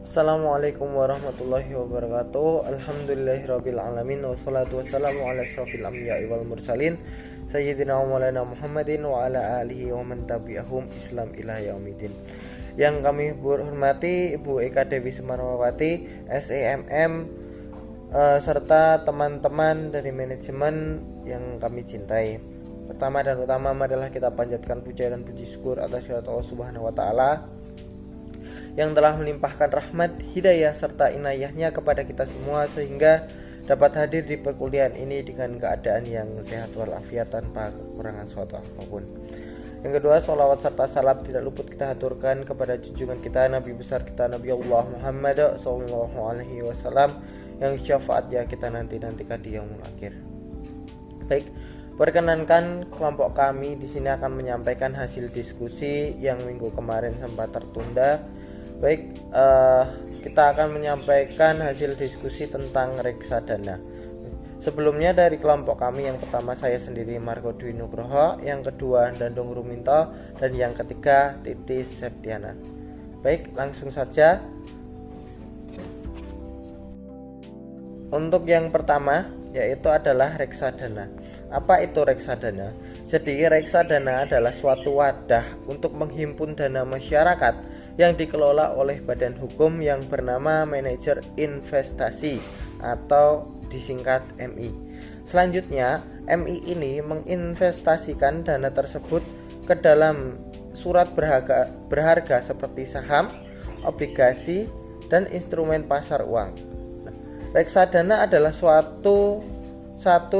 Assalamualaikum warahmatullahi wabarakatuh. Alhamdulillahirabbil alamin wassalatu wassalamu ala asyrofil anbiya'i wal mursalin sayyidina wa maulana Muhammadin wa ala alihi wa man tabi'ahum Islam ila yaumiddin. Yang kami hormati Ibu Eka Dewi Semarwati, SEMM, serta teman-teman dari manajemen yang kami cintai. Pertama dan utama adalah kita panjatkan puja dan puji syukur atas kehadirat Allah Subhanahu wa taala yang telah melimpahkan rahmat, hidayah serta inayahnya kepada kita semua sehingga dapat hadir di perkuliahan ini dengan keadaan yang sehat walafiat tanpa kekurangan suatu apapun. Yang kedua, sholawat serta salam tidak luput kita haturkan kepada junjungan kita Nabi besar kita Nabi Allah Muhammad SAW yang syafaatnya kita nantikan di yaumul akhir. Baik, perkenankan kelompok kami di sini akan menyampaikan hasil diskusi yang minggu kemarin sempat tertunda. Baik, kita akan menyampaikan hasil diskusi tentang reksadana. Sebelumnya dari kelompok kami, yang pertama saya sendiri Marco Dwi Nugroho, yang kedua Dandung Ruminto, dan yang ketiga Titis Septiana. Baik, langsung saja. Untuk yang pertama yaitu adalah reksadana. Apa itu reksadana? Jadi reksadana adalah suatu wadah untuk menghimpun dana masyarakat yang dikelola oleh badan hukum yang bernama manajer investasi atau disingkat MI. Selanjutnya, MI ini menginvestasikan dana tersebut ke dalam surat berharga seperti saham, obligasi, dan instrumen pasar uang. Reksadana adalah satu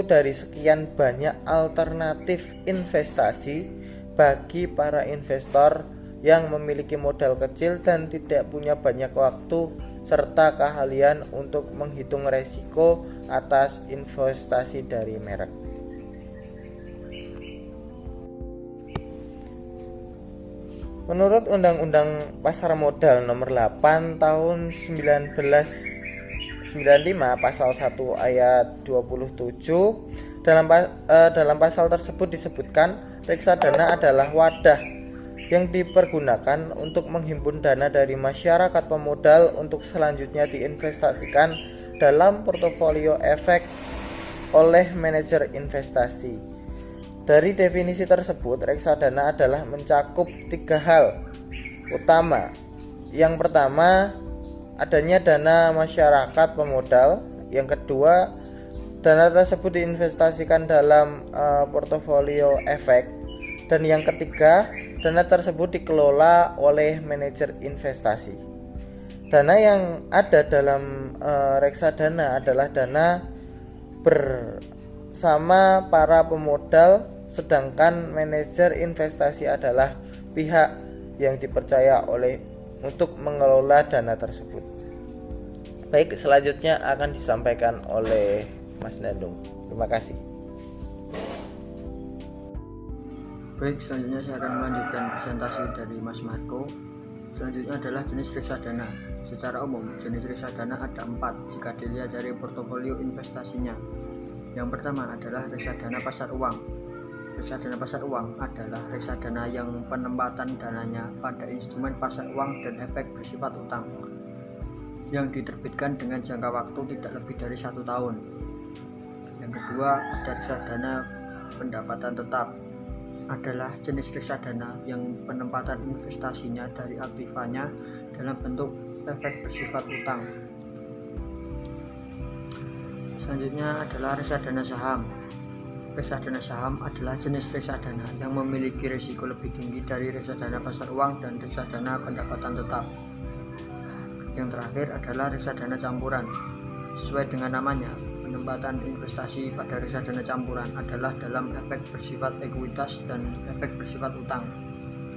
dari sekian banyak alternatif investasi bagi para investor yang memiliki modal kecil dan tidak punya banyak waktu serta keahlian untuk menghitung resiko atas investasi dari merek. Menurut Undang-Undang Pasar Modal Nomor 8 Tahun 1995 pasal 1 ayat 27, dalam pasal tersebut disebutkan reksadana adalah wadah yang dipergunakan untuk menghimpun dana dari masyarakat pemodal untuk selanjutnya diinvestasikan dalam portofolio efek oleh manajer investasi. Dari definisi tersebut, reksadana adalah mencakup 3 hal utama. Yang pertama, adanya dana masyarakat pemodal. Yang kedua, dana tersebut diinvestasikan dalam portofolio efek. Dan yang ketiga, dana tersebut dikelola oleh manajer investasi. Dana yang ada dalam reksadana adalah dana bersama para pemodal, sedangkan manajer investasi adalah pihak yang dipercaya untuk mengelola dana tersebut. Baik, selanjutnya akan disampaikan oleh Mas Dandung. Terima kasih. Baik, selanjutnya saya akan melanjutkan presentasi dari Mas Marco. Selanjutnya adalah jenis reksadana. Secara umum, jenis reksadana ada 4 jika dilihat dari portofolio investasinya. Yang pertama adalah reksadana pasar uang. Reksadana pasar uang adalah reksadana yang penempatan dananya pada instrumen pasar uang dan efek bersifat utang yang diterbitkan dengan jangka waktu tidak lebih dari 1 tahun. Yang kedua ada reksadana pendapatan tetap, adalah jenis reksadana yang penempatan investasinya dari aktifanya dalam bentuk efek bersifat utang. Selanjutnya adalah reksadana saham. Reksadana saham adalah jenis reksadana yang memiliki risiko lebih tinggi dari reksadana pasar uang dan reksadana pendapatan tetap. Yang terakhir adalah reksadana campuran. Sesuai dengan namanya, penempatan investasi pada reksadana campuran adalah dalam efek bersifat ekuitas dan efek bersifat utang.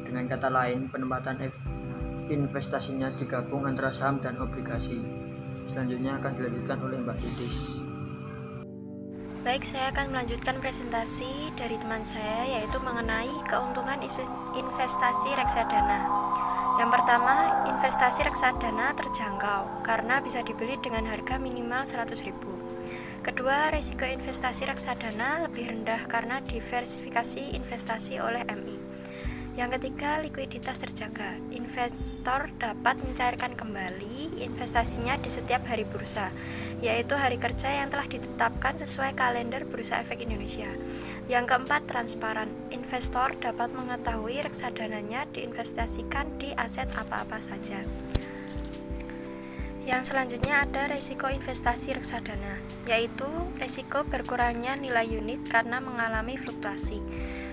Dengan kata lain, penempatan investasinya digabung antara saham dan obligasi. Selanjutnya akan dilanjutkan oleh Mbak Titis. Baik, saya akan melanjutkan presentasi dari teman saya, yaitu mengenai keuntungan investasi reksadana. Yang pertama, investasi reksadana terjangkau karena bisa dibeli dengan harga minimal 100.000. Kedua, risiko investasi reksadana lebih rendah karena diversifikasi investasi oleh MI. Yang ketiga, likuiditas terjaga. Investor dapat mencairkan kembali investasinya di setiap hari bursa, yaitu hari kerja yang telah ditetapkan sesuai kalender Bursa Efek Indonesia. Yang keempat, transparan. Investor dapat mengetahui reksadananya diinvestasikan di aset apa-apa saja. Yang selanjutnya ada resiko investasi reksadana, yaitu resiko berkurangnya nilai unit karena mengalami fluktuasi.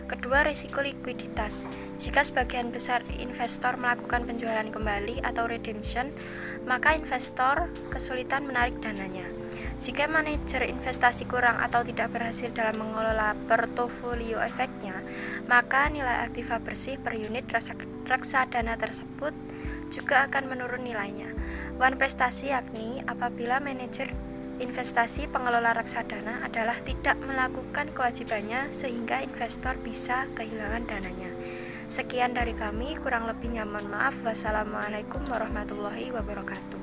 Kedua, risiko likuiditas. Jika sebagian besar investor melakukan penjualan kembali atau redemption, maka investor kesulitan menarik dananya. Jika manajer investasi kurang atau tidak berhasil dalam mengelola portofolio efeknya, maka nilai aktiva bersih per unit reksadana tersebut juga akan menurun nilainya. Wan prestasi yakni apabila manajer investasi pengelola reksadana adalah tidak melakukan kewajibannya sehingga investor bisa kehilangan dananya. Sekian dari kami, kurang lebihnya mohon maaf. Wassalamualaikum warahmatullahi wabarakatuh.